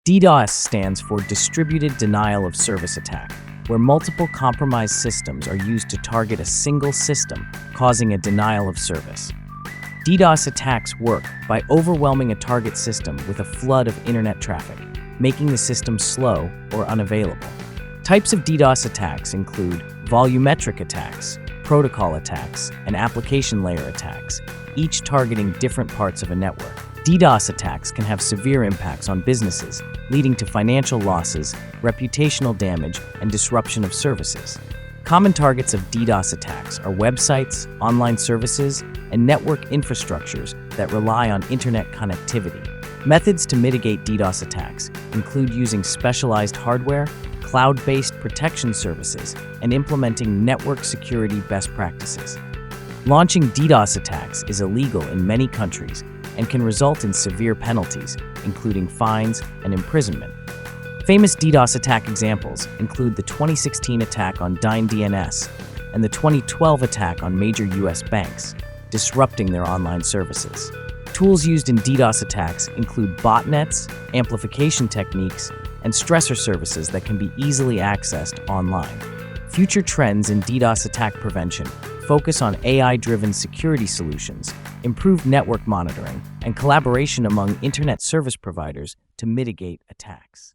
DDoS stands for Distributed Denial of Service Attack, where multiple compromised systems are used to target a single system, causing a denial of service. DDoS attacks work by overwhelming a target system with a flood of internet traffic, making the system slow or unavailable. Types of DDoS attacks include volumetric attacks, protocol attacks, and application layer attacks, each targeting different parts of a network. DDoS attacks can have severe impacts on businesses, leading to financial losses, reputational damage, and disruption of services. Common targets of DDoS attacks are websites, online services, and network infrastructures that rely on internet connectivity. Methods to mitigate DDoS attacks include using specialized hardware, cloud-based protection services, and implementing network security best practices. Launching DDoS attacks is illegal in many countries and can result in severe penalties, including fines and imprisonment. Famous DDoS attack examples include the 2016 attack on DNS and the 2012 attack on major U.S. banks, disrupting their online services. Tools used in DDoS attacks include botnets, amplification techniques, and stressor services that can be easily accessed online. Future trends in DDoS attack prevention focus on AI-driven security solutions, improved network monitoring, and collaboration among internet service providers to mitigate attacks.